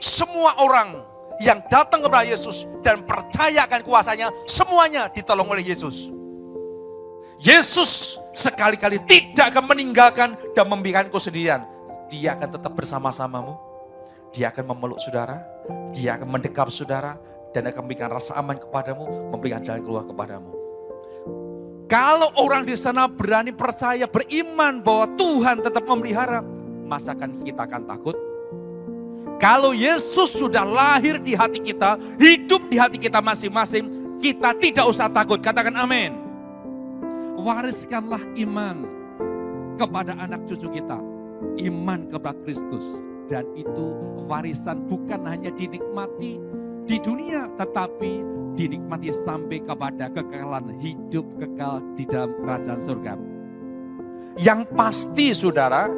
semua orang yang datang kepada Yesus dan percaya akan kuasanya, semuanya ditolong oleh Yesus. Yesus sekali-kali tidak akan meninggalkan dan membiarkan kau sendirian. Dia akan tetap bersama-samamu. Dia akan memeluk saudara. Dia akan mendekap saudara. Dan akan memberikan rasa aman kepadamu. Memberikan jalan keluar kepadamu. Kalau orang di sana berani percaya, beriman bahwa Tuhan tetap memelihara, masa kita akan takut? Kalau Yesus sudah lahir di hati kita, hidup di hati kita masing-masing, kita tidak usah takut. Katakan amin. Wariskanlah iman kepada anak cucu kita. Iman kepada Kristus. Dan itu warisan bukan hanya dinikmati di dunia, tetapi dinikmati sampai kepada kekekalan hidup kekal di dalam kerajaan surga. Yang pasti saudara,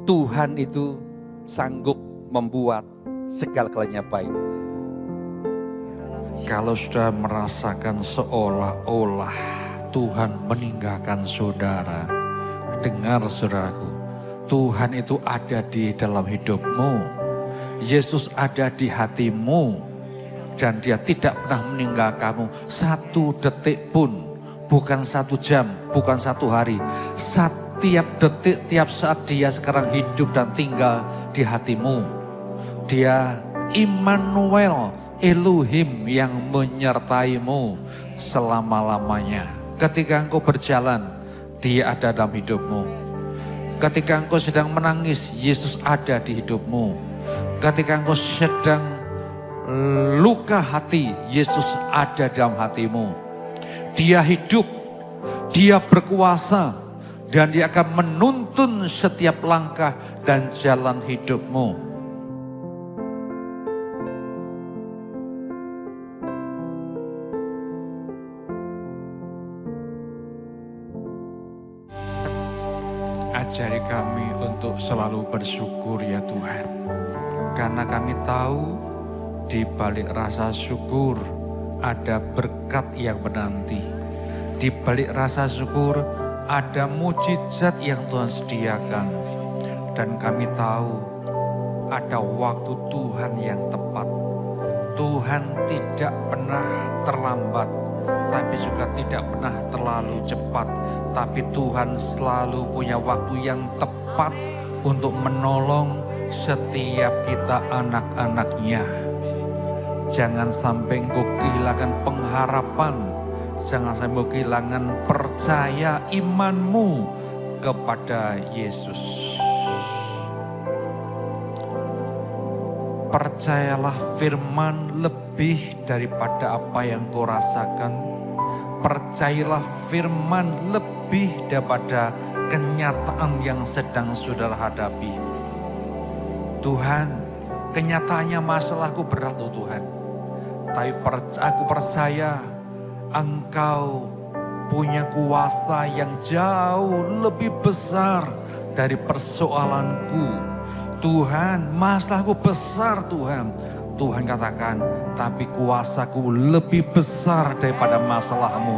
Tuhan itu sanggup membuat segala-galanya baik. Kalau sudah merasakan seolah-olah Tuhan meninggalkan saudara, dengar saudaraku, Tuhan itu ada di dalam hidupmu. Yesus ada di hatimu. Dan dia tidak pernah meninggalkanmu satu detik pun. Bukan 1 jam, bukan 1 hari. Setiap detik, tiap saat dia sekarang hidup dan tinggal di hatimu. Dia Immanuel, Elohim yang menyertaimu selama-lamanya. Ketika engkau berjalan, dia ada dalam hidupmu. Ketika engkau sedang menangis, Yesus ada di hidupmu. Ketika engkau sedang luka hati, Yesus ada dalam hatimu. Dia hidup, dia berkuasa, dan dia akan menuntun setiap langkah dan jalan hidupmu. Ajari kami untuk selalu bersyukur ya Tuhan. Karena kami tahu di balik rasa syukur ada berkat yang menanti. Di balik rasa syukur ada mujizat yang Tuhan sediakan. Dan kami tahu ada waktu Tuhan yang tepat. Tuhan tidak pernah terlambat, tapi juga tidak pernah terlalu cepat. Tapi Tuhan selalu punya waktu yang tepat untuk menolong setiap kita anak-anaknya. Jangan sampai engkau kehilangan pengharapan. Jangan sampai engkau kehilangan percaya imanmu kepada Yesus. Percayalah firman lebih daripada apa yang kau rasakan. Percayalah firman lebih daripada kenyataan yang sedang saudara hadapi. Tuhan, kenyataannya masalahku berat loh Tuhan. Tapi aku percaya Engkau punya kuasa yang jauh lebih besar dari persoalanku. Tuhan, masalahku besar Tuhan. Tuhan katakan, tapi kuasaku lebih besar daripada masalahmu.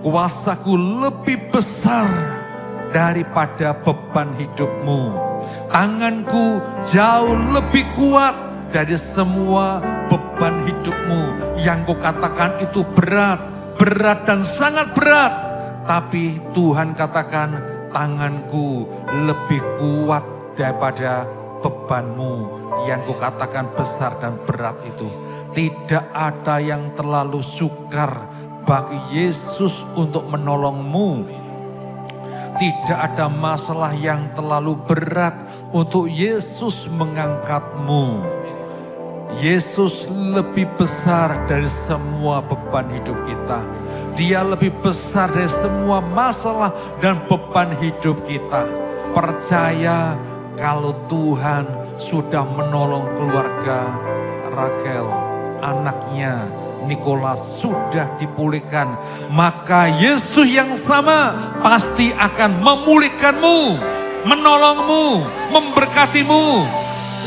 Kuasaku lebih besar daripada beban hidupmu. Tanganku jauh lebih kuat dari semua beban hidupmu. Yang kau katakan itu berat, berat dan sangat berat. Tapi Tuhan katakan, tanganku lebih kuat daripada bebanmu yang kukatakan besar dan berat itu. Tidak ada yang terlalu sukar bagi Yesus untuk menolongmu. Tidak ada masalah yang terlalu berat untuk Yesus mengangkatmu. Yesus lebih besar dari semua beban hidup kita. Dia lebih besar dari semua masalah dan beban hidup kita. Percaya kalau Tuhan sudah menolong keluarga Rakel, anaknya Nikolas sudah dipulihkan, maka Yesus yang sama pasti akan memulihkanmu, menolongmu, memberkatimu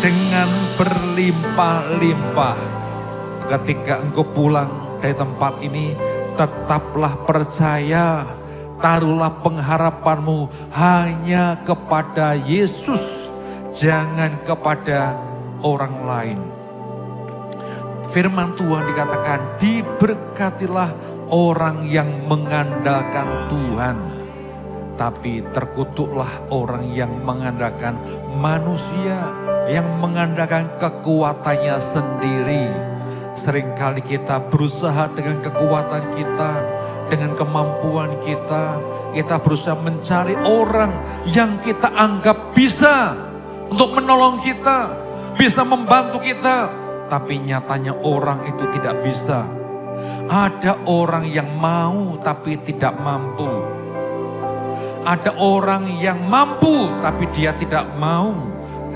dengan berlimpah-limpah. Ketika engkau pulang dari tempat ini, tetaplah percaya, taruhlah pengharapanmu hanya kepada Yesus. jangan kepada orang lain. Firman Tuhan dikatakan, diberkatilah orang yang mengandalkan Tuhan, tapi terkutuklah orang yang mengandalkan manusia, yang mengandalkan kekuatannya sendiri. Seringkali kita berusaha dengan kekuatan kita, dengan kemampuan kita. Kita berusaha mencari orang yang kita anggap bisa untuk menolong kita, bisa membantu kita. Tapi nyatanya orang itu tidak bisa. Ada orang yang mau tapi tidak mampu. Ada orang yang mampu tapi dia tidak mau.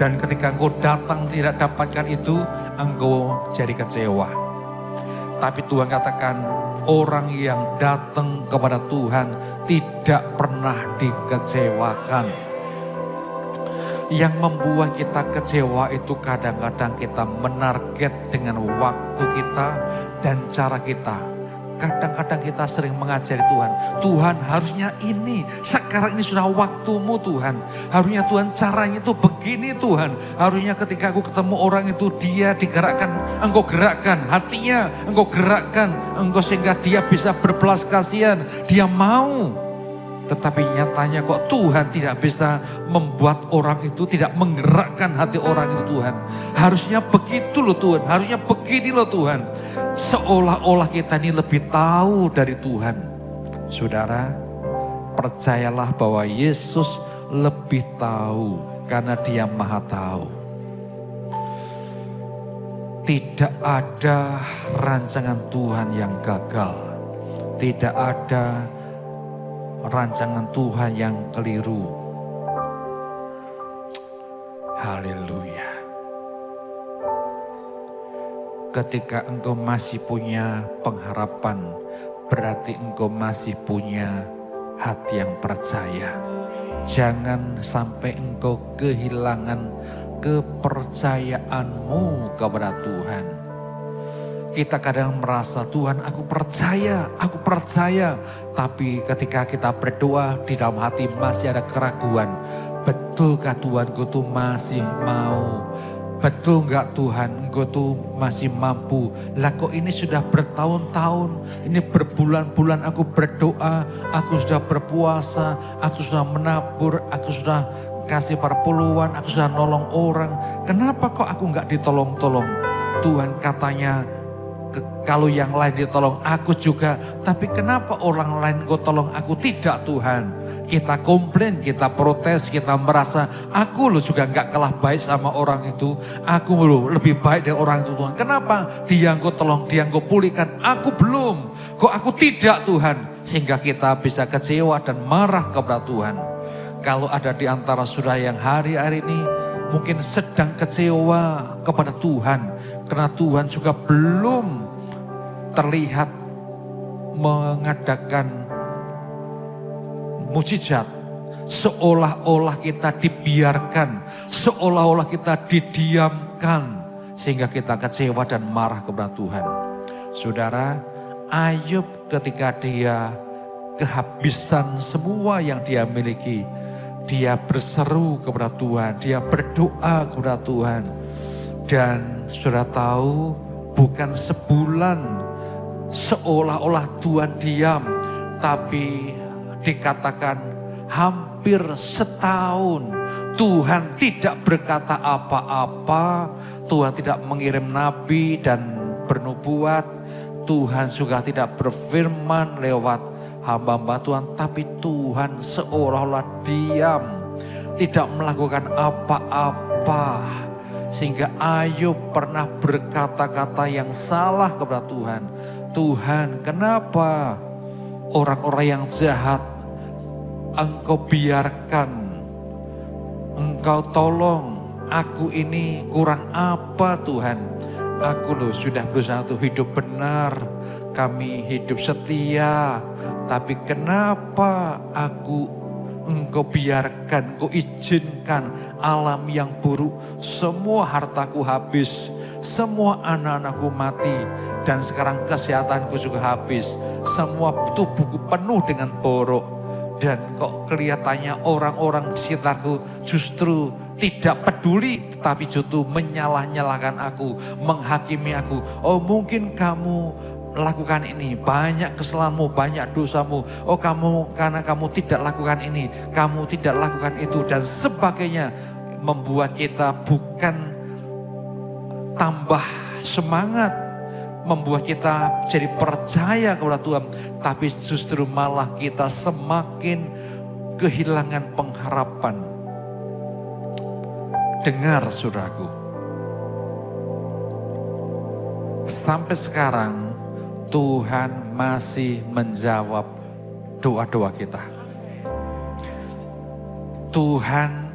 Dan ketika engkau datang tidak dapatkan itu, engkau jadi kecewa. Tapi Tuhan katakan, orang yang datang kepada Tuhan tidak pernah dikecewakan. Yang membuat kita kecewa itu kadang-kadang kita menarget dengan waktu kita dan cara kita. Kadang-kadang kita sering mengajari Tuhan, Tuhan harusnya ini, sekarang ini sudah waktumu Tuhan. Harusnya Tuhan caranya itu begini Tuhan. Harusnya ketika aku ketemu orang itu dia digerakkan, engkau gerakkan hatinya, engkau gerakkan, engkau sehingga dia bisa berbelas kasihan, dia mau. Tetapi nyatanya kok Tuhan tidak bisa membuat orang itu, tidak menggerakkan hati orang itu Tuhan. Harusnya begitu loh Tuhan, harusnya begini loh Tuhan. Seolah-olah kita ini lebih tahu dari Tuhan. Saudara, percayalah bahwa Yesus lebih tahu karena dia maha tahu. Tidak ada rancangan Tuhan yang gagal. Tidak ada rancangan Tuhan yang keliru. Haleluya. Ketika engkau masih punya pengharapan, berarti engkau masih punya hati yang percaya. Jangan sampai engkau kehilangan kepercayaanmu kepada Tuhan. Kita kadang merasa, Tuhan aku percaya. Tapi ketika kita berdoa, di dalam hati masih ada keraguan. Betulkah Tuhanku tuh masih mau? Betul enggak Tuhan, Engkau tuh masih mampu? Lah kok ini sudah bertahun-tahun, ini berbulan-bulan aku berdoa, aku sudah berpuasa, aku sudah menabur, aku sudah kasih perpuluhan, aku sudah nolong orang. Kenapa kok aku enggak ditolong-tolong? Tuhan katanya, kalau yang lain ditolong aku juga, tapi kenapa orang lain kau tolong aku tidak Tuhan? Kita komplain, kita protes, kita merasa aku loh juga enggak kalah baik sama orang itu. Aku loh lebih baik dari orang itu Tuhan. Kenapa? Dia engkau tolong, dia engkau pulihkan, aku belum. Kok aku tidak Tuhan? Sehingga kita bisa kecewa dan marah kepada Tuhan. Kalau ada di antara saudara yang hari-hari ini mungkin sedang kecewa kepada Tuhan. Karena Tuhan juga belum terlihat mengadakan mujizat, seolah-olah kita dibiarkan, seolah-olah kita didiamkan, sehingga kita kecewa dan marah kepada Tuhan. Saudara, Ayub ketika dia kehabisan semua yang dia miliki, dia berseru kepada Tuhan, dia berdoa kepada Tuhan. Dan saudara tahu, bukan sebulan seolah-olah Tuhan diam, tapi dikatakan hampir setahun Tuhan tidak berkata apa-apa, Tuhan tidak mengirim nabi dan bernubuat, Tuhan juga tidak berfirman lewat hamba-hamba Tuhan, tapi Tuhan seolah-olah diam, tidak melakukan apa-apa. Sehingga Ayub pernah berkata-kata yang salah kepada Tuhan. Tuhan, kenapa orang-orang yang jahat Engkau biarkan, Engkau tolong, aku ini kurang apa Tuhan? Aku loh sudah berusaha untuk hidup benar, kami hidup setia, tapi kenapa Engkau biarkan, Engkau izinkan alam yang buruk, semua hartaku habis, semua anak-anakku mati, dan sekarang kesehatanku juga habis, semua tubuhku penuh dengan borok. Dan kok kelihatannya orang-orang di sekitarku justru tidak peduli, tetapi justru menyalah-nyalahkan aku, menghakimi aku. Oh mungkin kamu lakukan ini, banyak kesalahanmu, banyak dosamu. Oh karena kamu tidak lakukan ini, kamu tidak lakukan itu dan sebagainya. Membuat kita bukan tambah semangat, membuat kita jadi percaya kepada Tuhan. Tapi justru malah kita semakin kehilangan pengharapan. Dengar saudaraku, sampai sekarang Tuhan masih menjawab doa-doa kita. Tuhan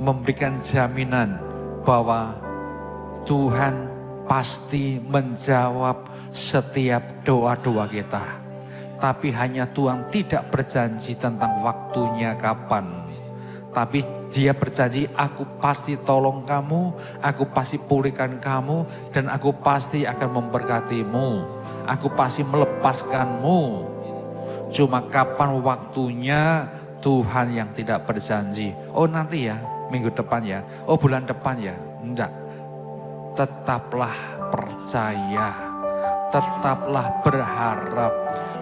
memberikan jaminan bahwa Tuhan pasti menjawab setiap doa-doa kita. Tapi hanya Tuhan tidak berjanji tentang waktunya kapan. Tapi Dia berjanji, aku pasti tolong kamu, aku pasti pulihkan kamu, dan aku pasti akan memberkatimu. Aku pasti melepaskanmu. Cuma kapan waktunya Tuhan yang tidak berjanji. Oh nanti ya, minggu depan ya, oh bulan depan ya. Enggak. Tetaplah percaya, tetaplah berharap,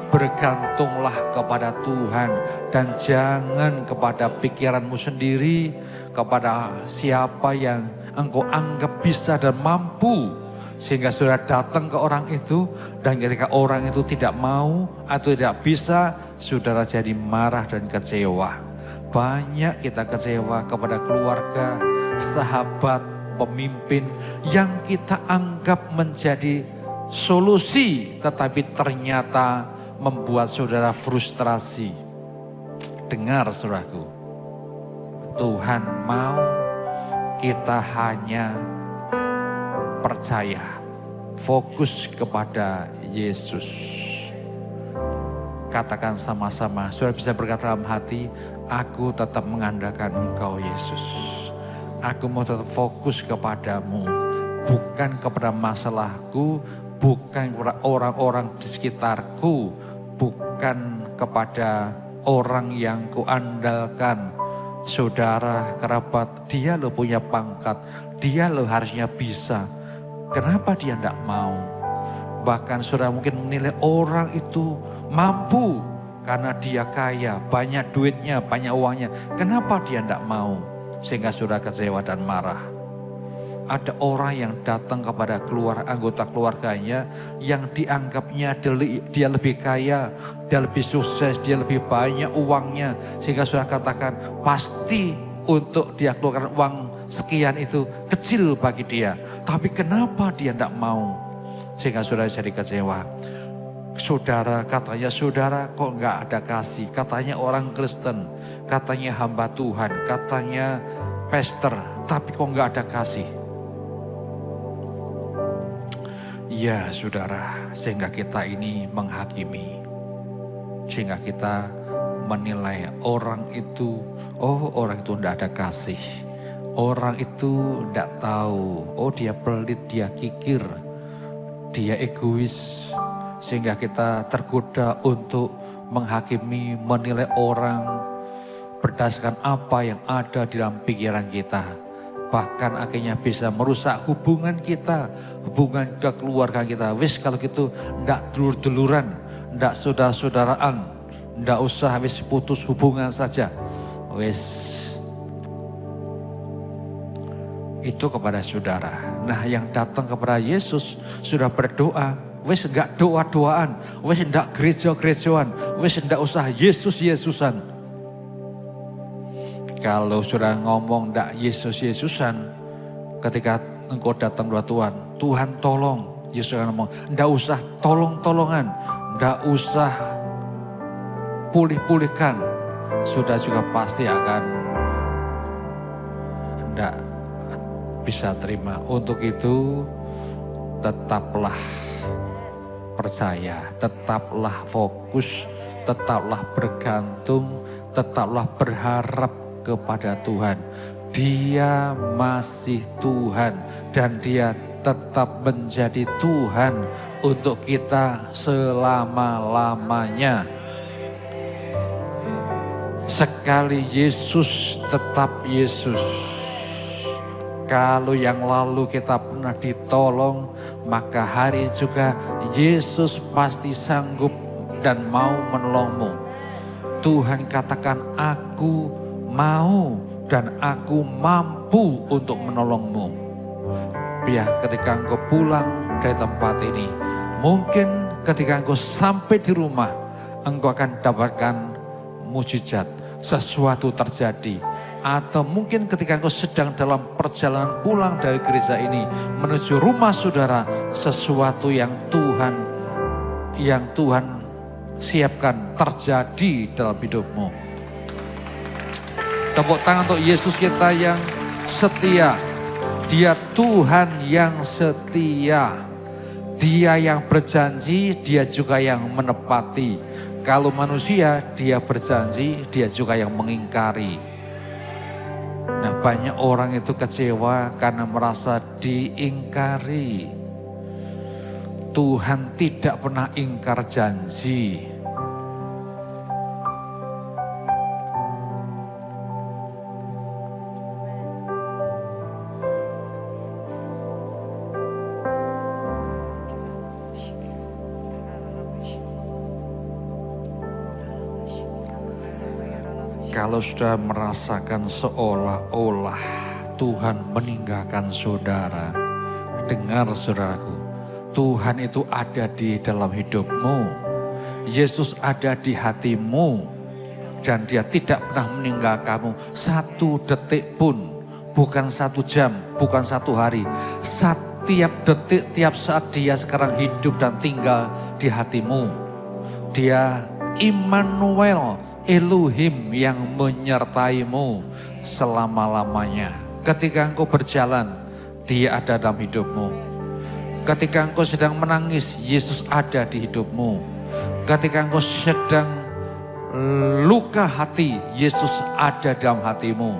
bergantunglah kepada Tuhan dan jangan kepada pikiranmu sendiri, kepada siapa yang engkau anggap bisa dan mampu. Sehingga saudara datang ke orang itu dan ketika orang itu tidak mau atau tidak bisa, saudara jadi marah dan kecewa. Banyak kita kecewa kepada keluarga, sahabat, pemimpin yang kita anggap menjadi solusi tetapi ternyata membuat saudara frustrasi. Dengar saudaraku, Tuhan mau kita hanya percaya, fokus kepada Yesus. Katakan sama-sama, saudara bisa berkata dalam hati, aku tetap mengandalkan Engkau Yesus. Aku mau tetap fokus kepadamu, bukan kepada masalahku, bukan kepada orang-orang di sekitarku, bukan kepada orang yang kuandalkan. Saudara, kerabat, dia lo punya pangkat, dia lo harusnya bisa. Kenapa dia tidak mau? Bahkan saudara mungkin menilai orang itu mampu karena dia kaya, banyak duitnya, banyak uangnya. Kenapa dia tidak mau? Sehingga saudara kecewa dan marah. Ada orang yang datang kepada anggota keluarganya yang dianggapnya dia lebih kaya, dia lebih sukses, dia lebih banyak uangnya. Sehingga saudara katakan pasti untuk dia keluarkan uang sekian itu kecil bagi dia. Tapi kenapa dia tidak mau? Sehingga saudara jadi kecewa. Saudara katanya saudara kok nggak ada kasih. Katanya orang Kristen, katanya hamba Tuhan, katanya pastor, tapi kok nggak ada kasih. Ya saudara, sehingga kita ini menghakimi. Sehingga kita menilai orang itu, oh orang itu tidak ada kasih. Orang itu tidak tahu, oh dia pelit, dia kikir, dia egois. Sehingga kita tergoda untuk menghakimi, menilai orang berdasarkan apa yang ada di dalam pikiran kita. Bahkan akhirnya bisa merusak hubungan kita, hubungan kekeluargaan kita. Wis kalau gitu ndak dulur-duluran, ndak saudara-saudaraan, ndak usah wis putus hubungan saja. Wis itu kepada saudara. Nah yang datang kepada Yesus sudah berdoa. Wis enggak doa-doaan, wis enggak gereja-gerejaan, wis enggak usah Yesus-Yesusan. Kalau sudah ngomong enggak Yesus-Yesusan, ketika engkau datang kepada Tuhan, Tuhan tolong. Yesus akan ngomong, enggak usah tolong-tolongan, enggak usah pulih-pulihkan. Sudah juga pasti akan enggak bisa terima. Untuk itu tetaplah percaya, tetaplah fokus, tetaplah bergantung, tetaplah berharap kepada Tuhan. Dia masih Tuhan dan Dia tetap menjadi Tuhan untuk kita selama-lamanya. Sekali Yesus tetap Yesus. Kalau yang lalu kita pernah ditolong, maka hari juga Yesus pasti sanggup dan mau menolongmu. Tuhan katakan, aku mau dan aku mampu untuk menolongmu. Biar ketika engkau pulang dari tempat ini, mungkin ketika engkau sampai di rumah, engkau akan dapatkan mujizat, sesuatu terjadi. Atau mungkin ketika engkau sedang dalam perjalanan pulang dari gereja ini menuju rumah saudara, sesuatu yang Tuhan siapkan terjadi dalam hidupmu. Tepuk tangan untuk Yesus kita yang setia. Dia Tuhan yang setia. Dia yang berjanji, dia juga yang menepati. Kalau manusia, dia berjanji, dia juga yang mengingkari. Nah, banyak orang itu kecewa karena merasa diingkari. Tuhan tidak pernah ingkar janji. Kalau sudah merasakan seolah-olah Tuhan meninggalkan saudara, dengar saudaraku, Tuhan itu ada di dalam hidupmu. Yesus ada di hatimu. Dan dia tidak pernah meninggalkan kamu satu detik pun. Bukan 1 jam, bukan 1 hari. Setiap detik, tiap saat dia sekarang hidup dan tinggal di hatimu. Dia Immanuel, Elohim yang menyertaimu selama-lamanya. Ketika engkau berjalan, dia ada dalam hidupmu. Ketika engkau sedang menangis, Yesus ada di hidupmu. Ketika engkau sedang luka hati, Yesus ada dalam hatimu.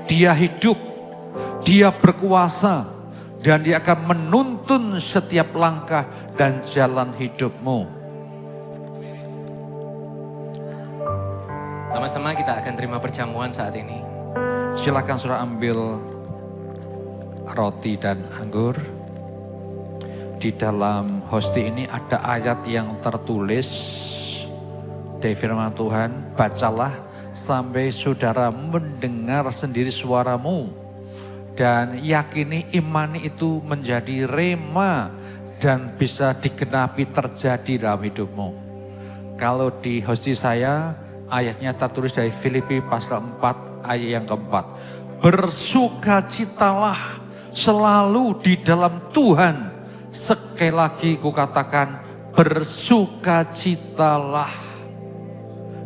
Dia hidup, dia berkuasa, dan dia akan menuntun setiap langkah dan jalan hidupmu. Sama-sama kita akan terima perjamuan saat ini. Silakan saudara ambil roti dan anggur. Di dalam hosti ini ada ayat yang tertulis dari firman Tuhan. Bacalah sampai saudara mendengar sendiri suaramu. Dan yakini imani itu menjadi rema dan bisa digenapi terjadi dalam hidupmu. Kalau di hosti saya, ayatnya tertulis dari Filipi pasal 4 ayat yang keempat. Bersukacitalah selalu di dalam Tuhan. Sekali lagi kukatakan bersukacitalah.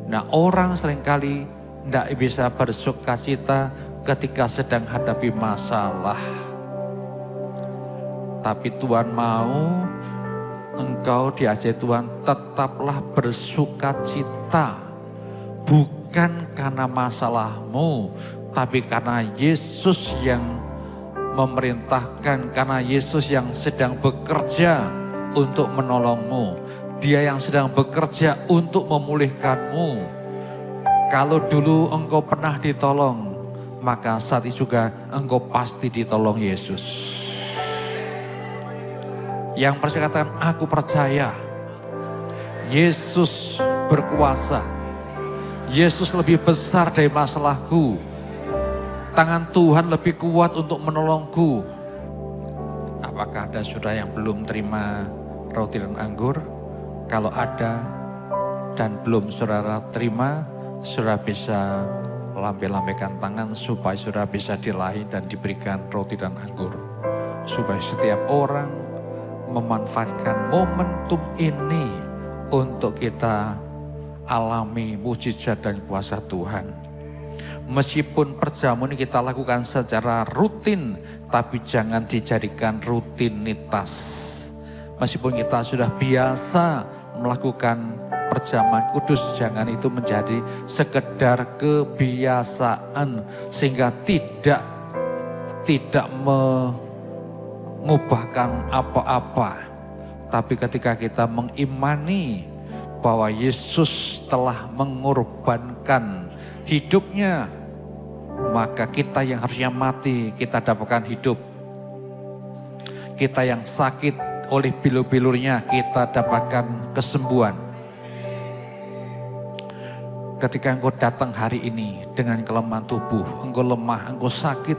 Nah, orang seringkali tidak bisa bersukacita ketika sedang hadapi masalah. Tapi Tuhan mau engkau diajari Tuhan tetaplah bersukacita. Bukan karena masalahmu, tapi karena Yesus yang memerintahkan, karena Yesus yang sedang bekerja untuk menolongmu. Dia yang sedang bekerja untuk memulihkanmu. Kalau dulu engkau pernah ditolong, maka saat ini juga engkau pasti ditolong Yesus. Yang percaya katakan, aku percaya Yesus berkuasa. Yesus lebih besar dari masalahku. Tangan Tuhan lebih kuat untuk menolongku. Apakah ada saudara yang belum terima roti dan anggur? Kalau ada dan belum saudara terima, saudara bisa lambai-lambaikan tangan supaya saudara bisa dilahi dan diberikan roti dan anggur. Supaya setiap orang memanfaatkan momentum ini untuk kita alami mujizat dan kuasa Tuhan. Meskipun perjamuan ini kita lakukan secara rutin, tapi jangan dijadikan rutinitas. Meskipun kita sudah biasa melakukan perjamuan kudus, jangan itu menjadi sekedar kebiasaan sehingga tidak mengubahkan apa-apa. Tapi ketika kita mengimani bahwa Yesus telah mengorbankan hidupnya, maka kita yang harusnya mati, kita dapatkan hidup. Kita yang sakit oleh bilur-bilurnya, kita dapatkan kesembuhan. Ketika engkau datang hari ini dengan kelemahan tubuh, engkau lemah, engkau sakit,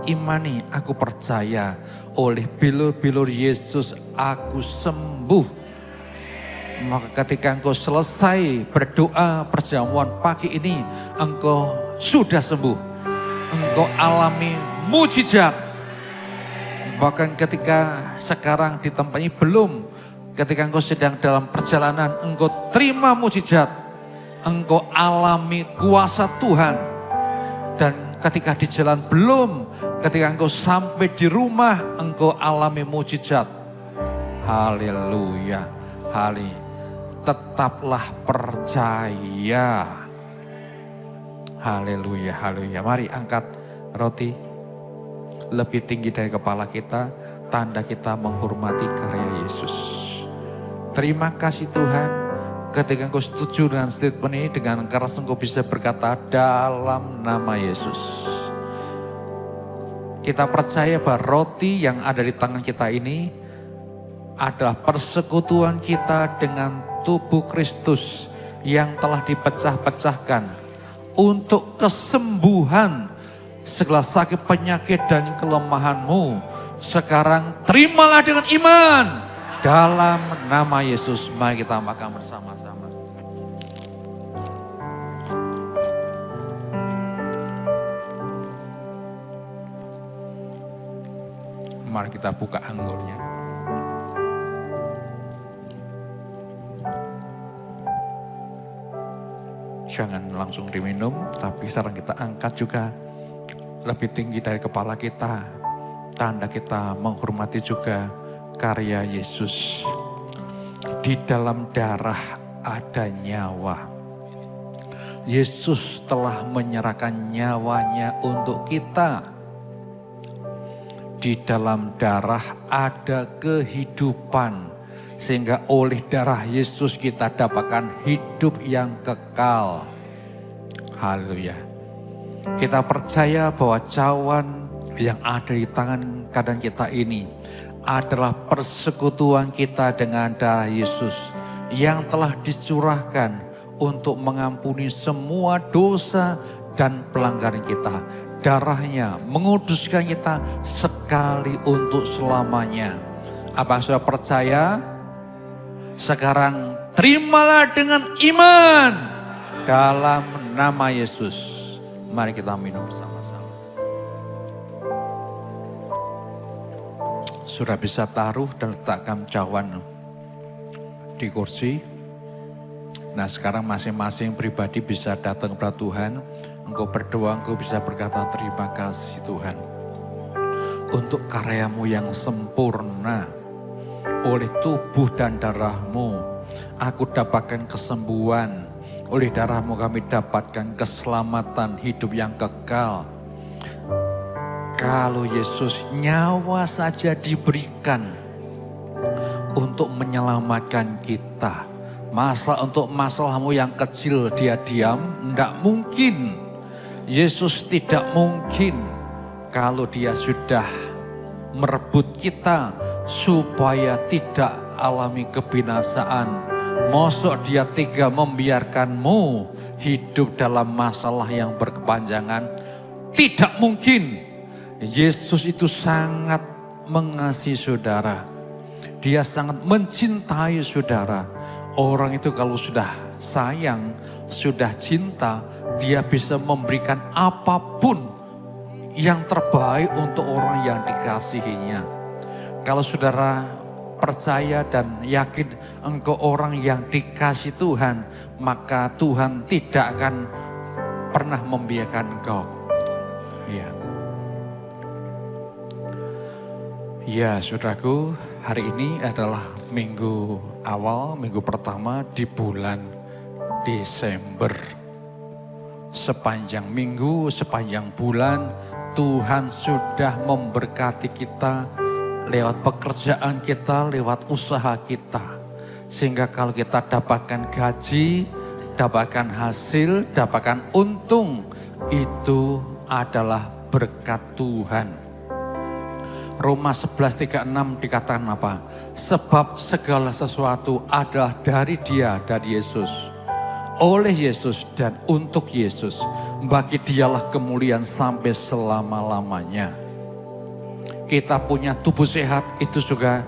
imani, aku percaya oleh bilur-bilur Yesus aku sembuh. Maka ketika engkau selesai berdoa perjamuan pagi ini, engkau sudah sembuh. Engkau alami mujizat. Bahkan ketika sekarang di tempat ini belum, ketika engkau sedang dalam perjalanan, engkau terima mujizat. Engkau alami kuasa Tuhan. Dan ketika di jalan belum, ketika engkau sampai di rumah, engkau alami mujizat. Haleluya, haleluya. Tetaplah percaya. Haleluya, haleluya. Mari angkat roti lebih tinggi dari kepala kita, tanda kita menghormati karya Yesus. Terima kasih Tuhan, ketika engkau setuju dengan statement ini, dengan keras engkau bisa berkata dalam nama Yesus. Kita percaya bahwa roti yang ada di tangan kita ini adalah persekutuan kita dengan tubuh Kristus yang telah dipecah-pecahkan untuk kesembuhan segala sakit, penyakit dan kelemahanmu. Sekarang terimalah dengan iman dalam nama Yesus. Mari kita makan bersama-sama. Mari kita buka anggurnya. Jangan langsung diminum, tapi sekarang kita angkat juga lebih tinggi dari kepala kita. Tanda kita menghormati juga karya Yesus. Di dalam darah ada nyawa. Yesus telah menyerahkan nyawanya untuk kita. Di dalam darah ada kehidupan. Sehingga oleh darah Yesus kita dapatkan hidup yang kekal. Haleluya. Kita percaya bahwa cawan yang ada di tangan kanan kita ini adalah persekutuan kita dengan darah Yesus yang telah dicurahkan untuk mengampuni semua dosa dan pelanggaran kita. Darahnya menguduskan kita sekali untuk selamanya. Apa sudah percaya? Sekarang terimalah dengan iman dalam nama Yesus. Mari kita minum bersama-sama. Sudah bisa taruh dan letakkan cawan di kursi. Nah sekarang masing-masing pribadi bisa datang kepada Tuhan. Engkau berdoa, engkau bisa berkata terima kasih Tuhan. Untuk karyamu yang sempurna. Oleh tubuh dan darahmu, aku dapatkan kesembuhan. Oleh darahmu kami dapatkan keselamatan hidup yang kekal. Kalau Yesus nyawa saja diberikan untuk menyelamatkan kita. Untuk masalahmu yang kecil dia diam, tidak mungkin. Yesus tidak mungkin kalau dia sudah merebut kita supaya tidak alami kebinasaan. Mosok dia tega membiarkanmu hidup dalam masalah yang berkepanjangan? Tidak mungkin. Yesus itu sangat mengasihi saudara. Dia sangat mencintai saudara. Orang itu kalau sudah sayang, sudah cinta, dia bisa memberikan apapun yang terbaik untuk orang yang dikasihinya. Kalau saudara percaya dan yakin engkau orang yang dikasih Tuhan, maka Tuhan tidak akan pernah membiarkan engkau. Ya. Ya, saudaraku, hari ini adalah minggu awal, minggu pertama di bulan Desember. Sepanjang minggu, sepanjang bulan, Tuhan sudah memberkati kita lewat pekerjaan kita, lewat usaha kita. Sehingga kalau kita dapatkan gaji, dapatkan hasil, dapatkan untung, itu adalah berkat Tuhan. Roma 11:36 dikatakan apa? Sebab segala sesuatu adalah dari Dia, dari Yesus. Oleh Yesus dan untuk Yesus. Bagi Dialah kemuliaan sampai selama-lamanya. Kita punya tubuh sehat itu juga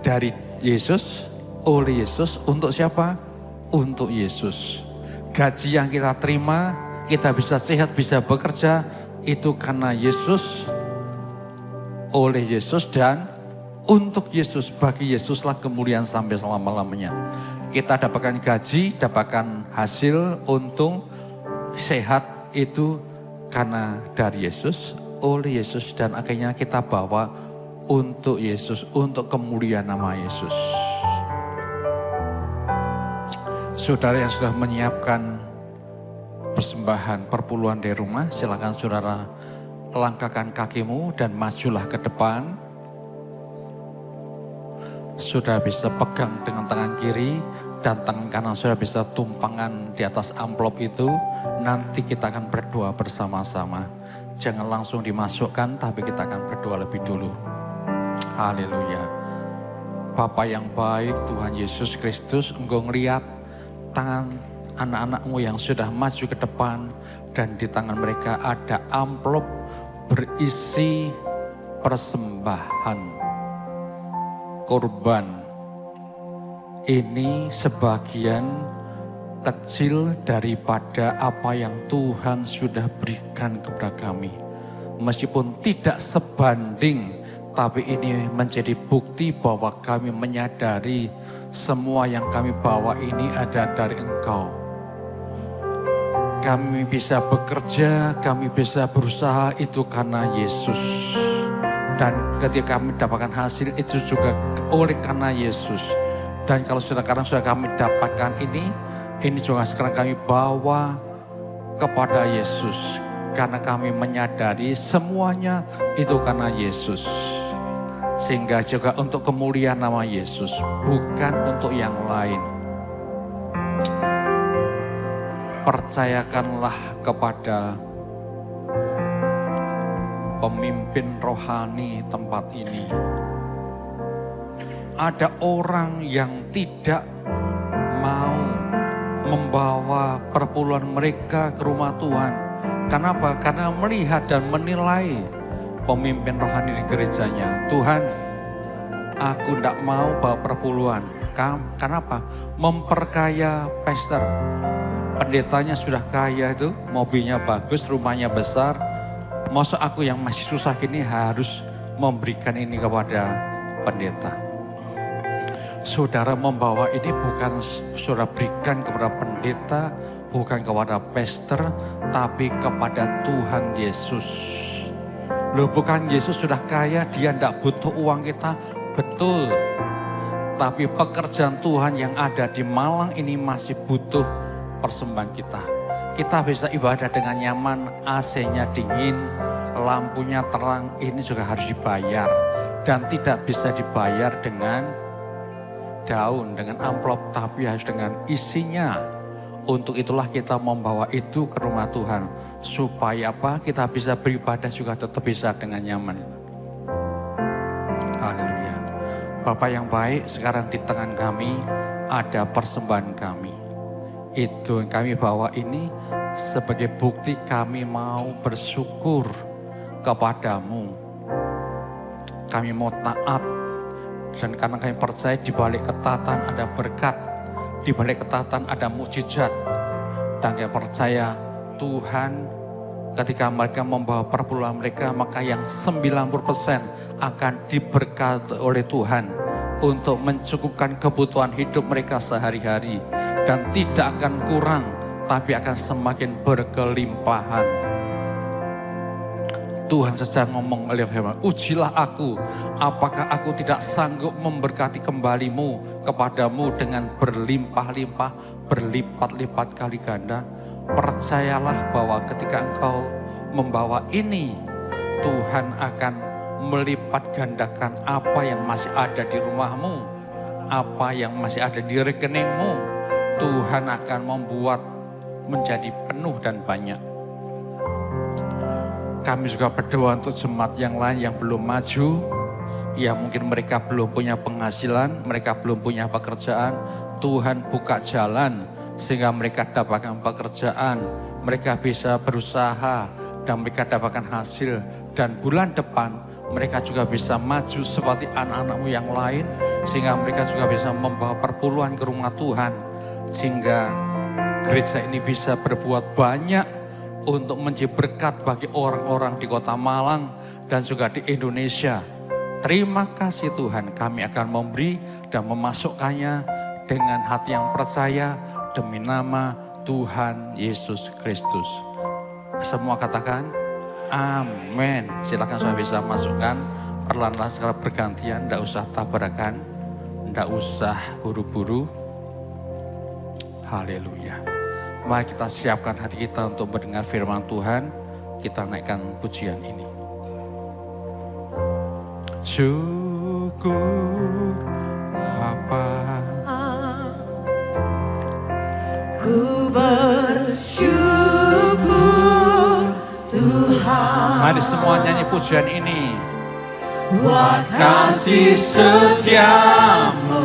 dari Yesus, oleh Yesus, untuk siapa? Untuk Yesus. Gaji yang kita terima, kita bisa sehat, bisa bekerja, itu karena Yesus, oleh Yesus dan untuk Yesus. Bagi Yesuslah kemuliaan sampai selama-lamanya. Kita dapatkan gaji, dapatkan hasil, untung, sehat itu karena dari Yesus, oleh Yesus, dan akhirnya kita bawa untuk Yesus, untuk kemuliaan nama Yesus. Saudara yang sudah menyiapkan persembahan perpuluhan dari rumah, silakan saudara langkahkan kakimu dan majulah ke depan. Saudara bisa pegang dengan tangan kiri dan tangan kanan saudara bisa tumpangan di atas amplop itu. Nanti kita akan berdoa bersama-sama. Jangan langsung dimasukkan, tapi kita akan berdoa lebih dulu. Haleluya. Bapa yang baik, Tuhan Yesus Kristus, Engkau ngeliat tangan anak-anakmu yang sudah maju ke depan, dan di tangan mereka ada amplop berisi persembahan korban. Ini sebagian kecil daripada apa yang Tuhan sudah berikan kepada kami. Meskipun tidak sebanding, tapi ini menjadi bukti bahwa kami menyadari semua yang kami bawa ini ada dari Engkau. Kami bisa bekerja, kami bisa berusaha itu karena Yesus. Dan ketika kami dapatkan hasil itu juga oleh karena Yesus. Dan kalau sekarang sudah kami dapatkan ini juga sekarang kami bawa kepada Yesus. Karena kami menyadari semuanya itu karena Yesus. Sehingga juga untuk kemuliaan nama Yesus, bukan untuk yang lain. Percayakanlah kepada pemimpin rohani tempat ini. Ada orang yang tidak mau membawa perpuluhan mereka ke rumah Tuhan. Kenapa? Karena melihat dan menilai pemimpin rohani di gerejanya. Tuhan, aku tidak mau bawa perpuluhan. Kenapa? Memperkaya pastor. Pendetanya sudah kaya itu, mobilnya bagus, rumahnya besar. Masa aku yang masih susah gini harus memberikan ini kepada pendeta. Saudara membawa ini bukan saudara berikan kepada pendeta, bukan kepada pastor, tapi kepada Tuhan Yesus. Loh, bukan Yesus sudah kaya, dia tidak butuh uang kita, betul. Tapi pekerjaan Tuhan yang ada di Malang ini masih butuh persembahan kita. Kita bisa ibadah dengan nyaman, AC-nya dingin, lampunya terang, ini juga harus dibayar. Dan tidak bisa dibayar dengan daun, dengan amplop, tapi harus dengan isinya. Untuk itulah kita membawa itu ke rumah Tuhan. Supaya apa? Kita bisa beribadah juga tetap bisa dengan nyaman. Haleluya. Bapak yang baik, sekarang di tangan kami ada persembahan kami. Itu yang kami bawa ini sebagai bukti kami mau bersyukur kepadamu. Kami mau taat. Dan karena kami percaya di balik ketaatan ada berkat. Di balik ketaatan ada mukjizat. Dan kami percaya Tuhan ketika mereka membawa perpuluhan mereka, maka yang 90% akan diberkati oleh Tuhan untuk mencukupkan kebutuhan hidup mereka sehari-hari. Dan tidak akan kurang, tapi akan semakin berkelimpahan. Tuhan saja ngomong oleh firman, ujilah aku, apakah aku tidak sanggup memberkati kembalimu kepadamu dengan berlimpah-limpah, berlipat-lipat kali ganda. Percayalah bahwa ketika engkau membawa ini, Tuhan akan melipat gandakan apa yang masih ada di rumahmu. apa yang masih ada di rekeningmu, Tuhan akan membuat menjadi penuh dan banyak. Kami juga berdoa untuk jemaat yang lain yang belum maju, ya mungkin mereka belum punya penghasilan, mereka belum punya pekerjaan. Tuhan buka jalan sehingga mereka dapatkan pekerjaan, mereka bisa berusaha dan mereka dapatkan hasil. Dan bulan depan mereka juga bisa maju seperti anak-anakmu yang lain, sehingga mereka juga bisa membawa perpuluhan ke rumah Tuhan, sehingga gereja ini bisa berbuat banyak untuk menjadi berkat bagi orang-orang di kota Malang dan juga di Indonesia. Terima kasih Tuhan, kami akan memberi dan memasukkannya dengan hati yang percaya demi nama Tuhan Yesus Kristus. Semua katakan amin. Silakan saya bisa masukkan perlahan-lahan secara bergantian, tidak usah tabrakan, tidak usah buru-buru. Haleluya. Mari kita siapkan hati kita untuk mendengar firman Tuhan. Kita naikkan pujian ini. Syukur Bapa, ku bersyukur Tuhan. Mari semua nyanyi pujian ini. Buat kasih setiamu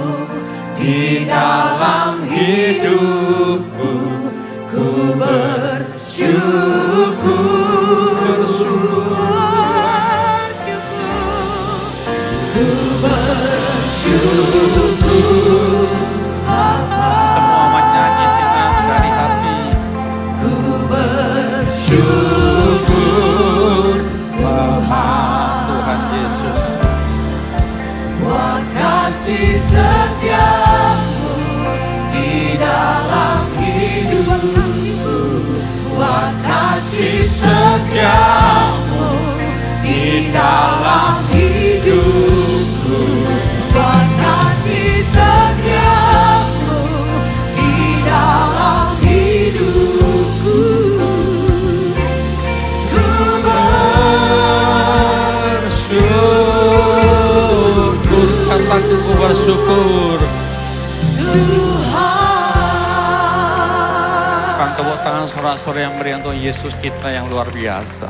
di dalam hidupku, ku bersyukur. Ku bersyukur Bapa. Semua menyanyi dengan dari hati. Ku bersyukur Tuhan. Tuhan Yesus. Buat kasih setiamu di dalam hidupku, buat kasih setiamu di dalam hidupku, buat kasih setiamu di dalam hidupku. Ku bersyukur Kataku ku bersyukur. Tuhan. Bang tepuk tangan sorak-sorai yang meriah untuk Yesus kita yang luar biasa.